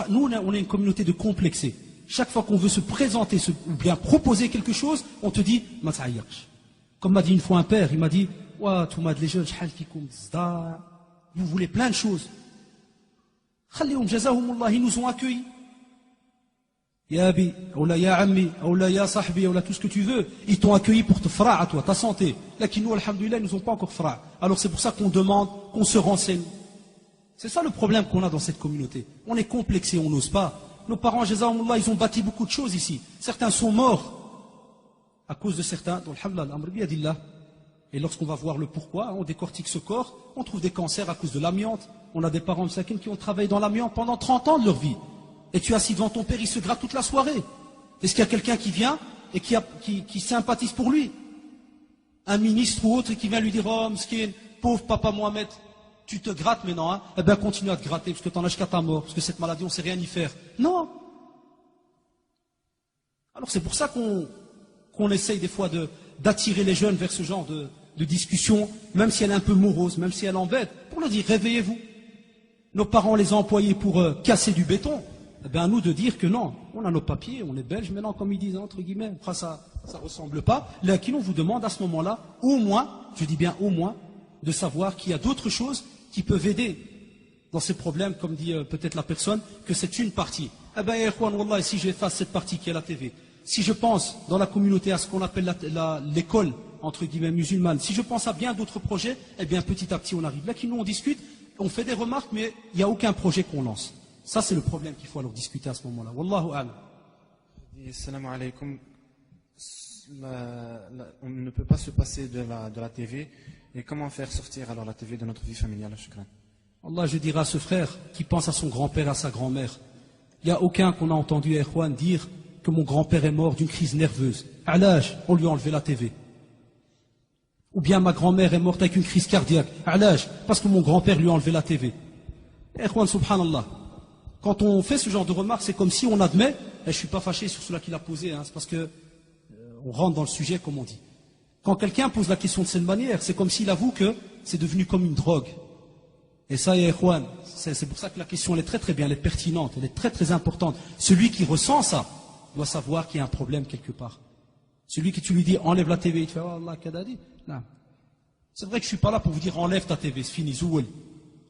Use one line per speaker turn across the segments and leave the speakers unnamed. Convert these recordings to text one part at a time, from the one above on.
Nous, on est une communauté de complexés. Chaque fois qu'on veut se présenter ou bien proposer quelque chose, on te dit « Ma ta'ayyarch ». Comme m'a dit une fois un père, il m'a dit « Wa toumad les jeunes, vous voulez plein de choses. Khalihum jazahumullah, ils nous ont accueillis. Ya abi, ou la ya ammi, ou la ya sahbi, ou la tout ce que tu veux. Ils t'ont accueilli pour te fra' à toi, ta santé. Là, qui nous, alhamdoulilah, ils nous ont pas encore fra'. Alors c'est pour ça qu'on demande, qu'on se renseigne. C'est ça le problème qu'on a dans cette communauté. On est complexé, on n'ose pas. Nos parents, jazahumullah, ils ont bâti beaucoup de choses ici. Certains sont morts à cause de certains. Donc, alhamdoulilah, amr biyadillah. Et lorsqu'on va voir le pourquoi, on décortique ce corps, on trouve des cancers à cause de l'amiante. On a des parents de Sakin qui ont travaillé dans l'amiante pendant 30 ans de leur vie. Et tu es assis devant ton père, il se gratte toute la soirée. Est-ce qu'il y a quelqu'un qui vient et qui sympathise pour lui? Un ministre ou autre qui vient lui dire « Oh, m'skin, pauvre papa Mohamed, tu te grattes maintenant, hein? Eh bien continue à te gratter parce que tu n'en as jusqu'à ta mort, parce que cette maladie on ne sait rien y faire. » Non. Alors c'est pour ça qu'on essaye des fois d'attirer les jeunes vers ce genre de discussion, même si elle est un peu morose, même si elle embête, pour leur dire réveillez-vous. Nos parents les ont employés pour casser du béton. Eh bien à nous de dire que non, on a nos papiers, on est belges, maintenant comme ils disent entre guillemets, après ça ressemble pas. Là, qui on vous demande à ce moment-là, au moins, je dis bien au moins, de savoir qu'il y a d'autres choses qui peuvent aider dans ces problèmes, comme dit peut-être la personne, que c'est une partie. Eh bien, Ikhwan, Wallah, si j'efface cette partie qui est la TV, si je pense dans la communauté à ce qu'on appelle l'école, entre guillemets, musulmane, si je pense à bien d'autres projets, eh bien, petit à petit, on arrive. Là, qui nous, on discute, on fait des remarques, mais il n'y a aucun projet qu'on lance. Ça, c'est le problème qu'il faut alors discuter à ce moment-là. Wallahu a'lam.
Assalamu alaikum. On ne peut pas se passer de la TV. Et comment faire sortir alors la TV de notre vie familiale, shukran?
Allah, je dirais à ce frère qui pense à son grand-père et à sa grand-mère, il n'y a aucun qu'on a entendu Erwan dire que mon grand-père est mort d'une crise nerveuse. À l'âge, on lui a enlevé la TV. Ou bien ma grand-mère est morte avec une crise cardiaque. À l'âge, parce que mon grand-père lui a enlevé la TV. Erwan, subhanallah. Quand on fait ce genre de remarques, c'est comme si on admet, et je ne suis pas fâché sur cela qu'il a posé, hein, c'est parce que on rentre dans le sujet comme on dit. Quand quelqu'un pose la question de cette manière, c'est comme s'il avoue que c'est devenu comme une drogue. Et ça, Ikhwan, c'est pour ça que la question elle est très très bien, elle est pertinente, elle est très très importante. Celui qui ressent ça doit savoir qu'il y a un problème quelque part. Celui qui tu lui dis enlève la TV, il te fait oh Allah kadadi. Non. C'est vrai que je ne suis pas là pour vous dire enlève ta TV, c'est fini, zouel.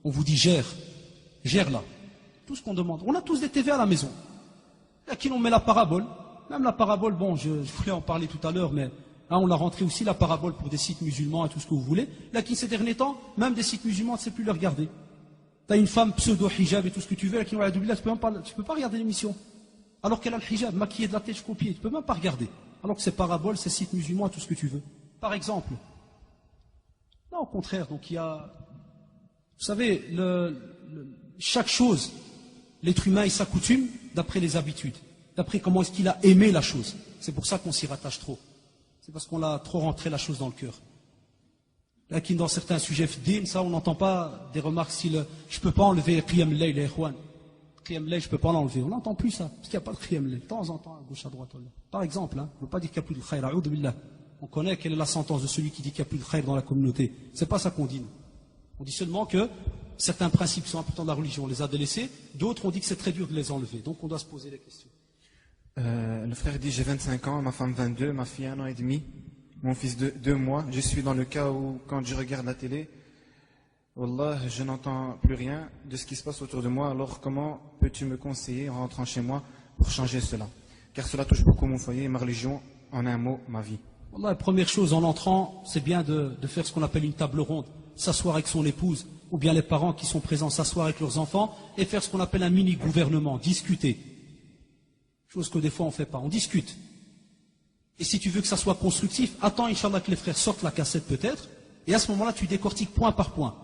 On vous dit gère-la. Tout ce qu'on demande. On a tous des TV à la maison. Là, qui on met la parabole. Même la parabole, bon, je voulais en parler tout à l'heure, mais hein, on l'a rentré aussi, la parabole, pour des sites musulmans et tout ce que vous voulez. Là, qui ces derniers temps, même des sites musulmans, tu ne sais plus les regarder. Tu as une femme pseudo-hijab et tout ce que tu veux, là, qui tu ne peux pas regarder l'émission. Alors qu'elle a le hijab, maquillée de la tête jusqu'aux pieds, tu ne peux même pas regarder. Alors que ces paraboles, ces sites musulmans et tout ce que tu veux. Par exemple. Non, au contraire, donc il y a... Vous savez, chaque chose... L'être humain, il s'accoutume d'après les habitudes, d'après comment est-ce qu'il a aimé la chose. C'est pour ça qu'on s'y rattache trop. C'est parce qu'on a trop rentré la chose dans le cœur. Là, qui dans certains sujets fidin, ça, on n'entend pas des remarques style « je ne peux pas enlever Qiyam Layl, les Ikhwan. Qiyam Layl, je ne peux pas l'enlever. » On n'entend plus ça, parce qu'il n'y a pas de Qiyam Layl. De temps en temps, à gauche, à droite. Par exemple, hein, on ne veut pas dire qu'il n'y a plus de khayr. A'udhu billah. On connaît quelle est la sentence de celui qui dit qu'il n'y a plus de khayr dans la communauté. Ce n'est pas ça qu'on dit. On dit seulement que certains principes sont importants de la religion, on les a délaissés, d'autres on dit que c'est très dur de les enlever, donc on doit se poser les questions.
Le frère dit j'ai 25 ans, ma femme 22, ma fille 1 an et demi, mon fils 2 mois. Je suis dans le cas où quand je regarde la télé, Wallah, je n'entends plus rien de ce qui se passe autour de moi. Alors comment peux-tu me conseiller en rentrant chez moi pour changer cela? Car cela touche beaucoup mon foyer et ma religion, en un mot, ma vie.
Wallah, la première chose en entrant, c'est bien de faire ce qu'on appelle une table ronde, s'asseoir avec son épouse, ou bien les parents qui sont présents s'asseoir avec leurs enfants et faire ce qu'on appelle un mini-gouvernement, discuter. Chose que des fois on ne fait pas, on discute. Et si tu veux que ça soit constructif, attends, Inch'Allah, que les frères sortent la cassette peut-être, et à ce moment-là, tu décortiques point par point.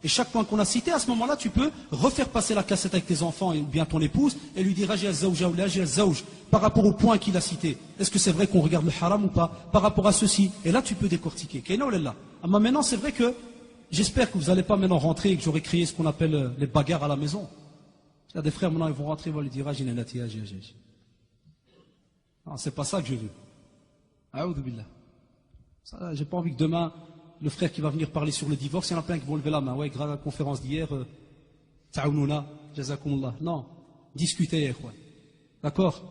Et chaque point qu'on a cité, à ce moment-là, tu peux refaire passer la cassette avec tes enfants ou bien ton épouse, et lui dire, j'ai zawja ou j'ai zawj, par rapport au point qu'il a cité. Est-ce que c'est vrai qu'on regarde le haram ou pas? Par rapport à ceci. Et là, tu peux décortiquer. Maintenant, c'est vrai que j'espère que vous n'allez pas maintenant rentrer et que j'aurai créé ce qu'on appelle les bagarres à la maison. Il y a des frères maintenant, ils vont rentrer, ils vont lui dire, non, c'est pas ça que je veux. A'udhu billah. J'ai pas envie que demain, le frère qui va venir parler sur le divorce, il y en a plein qui vont lever la main. Ouais, grâce à la conférence d'hier, ta'ounouna, jazakumullah. Non. Discuter, ikhwan. D'accord?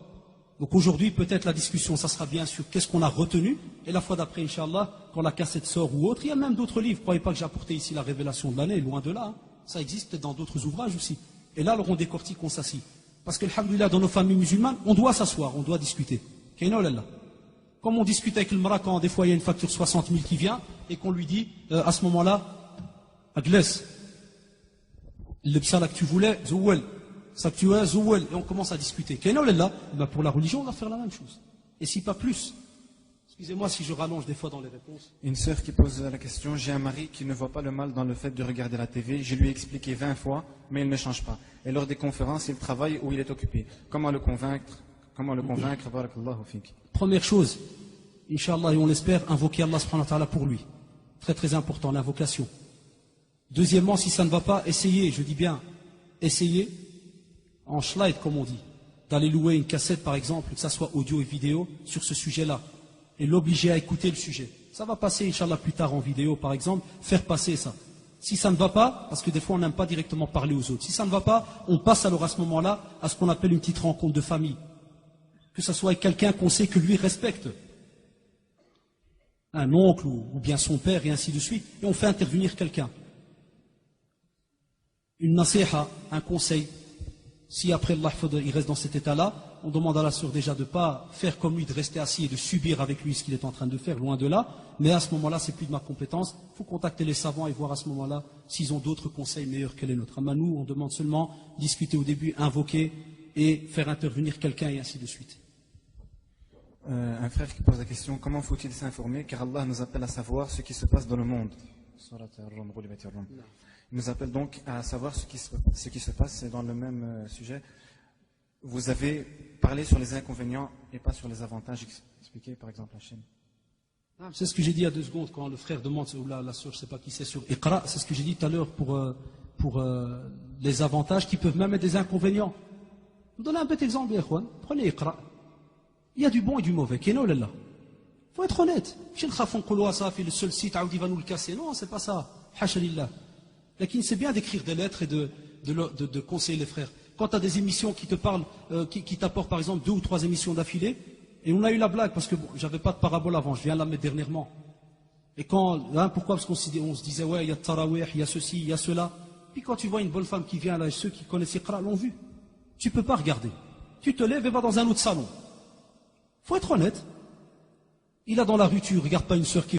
Donc aujourd'hui, peut-être la discussion, ça sera bien sur qu'est-ce qu'on a retenu, et la fois d'après, Inch'Allah, quand la cassette sort ou autre, il y a même d'autres livres. Croyez pas que j'ai apporté ici la révélation de l'année, loin de là. Hein. Ça existe dans d'autres ouvrages aussi. Et là, alors on décortique, on s'assit. Parce que, alhamdoulilah, dans nos familles musulmanes, on doit s'asseoir, on doit discuter. Comme on discute avec le mara quand des fois il y a une facture 60 000 qui vient, et qu'on lui dit, à ce moment-là, Agles, le psala que tu voulais, Zouwel. Ça que tu as, Zouwel, et on commence à discuter. Ben pour la religion, on va faire la même chose. Et si pas plus. Excusez-moi si je rallonge des fois dans les réponses.
Une sœur qui pose la question, j'ai un mari qui ne voit pas le mal dans le fait de regarder la TV. Je lui ai expliqué 20 fois, mais il ne change pas. Et lors des conférences, il travaille ou il est occupé. Comment le convaincre? Barakallahu fik.
Première chose, Inch'Allah, et on l'espère, invoquer Allah subhanahu wa ta'ala pour lui. Très très important, l'invocation. Deuxièmement, si ça ne va pas, essayez, je dis bien, essayez, en slide comme on dit, d'aller louer une cassette par exemple, que ça soit audio et vidéo, sur ce sujet-là, et l'obliger à écouter le sujet. Ça va passer, Inch'Allah, plus tard en vidéo par exemple, faire passer ça. Si ça ne va pas, parce que des fois on n'aime pas directement parler aux autres, si ça ne va pas, on passe alors à ce moment-là à ce qu'on appelle une petite rencontre de famille. Que ce soit avec quelqu'un qu'on sait que lui respecte. Un oncle ou bien son père et ainsi de suite, et on fait intervenir quelqu'un. Une nasiha, un conseil. Si après Allah il reste dans cet état-là, on demande à la sœur déjà de ne pas faire comme lui, de rester assis et de subir avec lui ce qu'il est en train de faire, loin de là. Mais à ce moment-là, c'est plus de ma compétence. Il faut contacter les savants et voir à ce moment-là s'ils ont d'autres conseils meilleurs que les nôtres. À nous, on demande seulement discuter au début, invoquer et faire intervenir quelqu'un et ainsi de suite.
Un frère qui pose la question, comment faut-il s'informer? Car Allah nous appelle à savoir ce qui se passe dans le monde. Il nous appelle donc à savoir ce qui se passe, c'est dans le même sujet. Vous avez parlé sur les inconvénients et pas sur les avantages expliqués, par exemple, la chaîne.
C'est ce que j'ai dit il y a 2 secondes quand le frère demande, ou la soeur, je ne sais pas qui c'est, sur Iqra, c'est ce que j'ai dit tout à l'heure pour les avantages qui peuvent même être des inconvénients. Je vous donne un petit exemple, Ikhwan. Prenez Iqra. Il y a du bon et du mauvais. Il faut être honnête. Je ne sais le seul site, il va nous le casser. Non, c'est pas ça. Hashalillah. C'est bien d'écrire des lettres et de conseiller les frères. Quand tu as des émissions qui te parlent, qui t'apportent par exemple 2 ou 3 émissions d'affilée, et on a eu la blague, parce que bon, j'avais pas de parabole avant, je viens de la mettre dernièrement. Et pourquoi? Parce qu'on se disait, ouais, il y a Tarawih, il y a ceci, il y a cela. Puis quand tu vois une bonne femme qui vient là, et ceux qui connaissent Iqra l'ont vu. Tu peux pas regarder. Tu te lèves et vas dans un autre salon. Faut être honnête. Il a dans la rue, tu regardes pas une sœur qui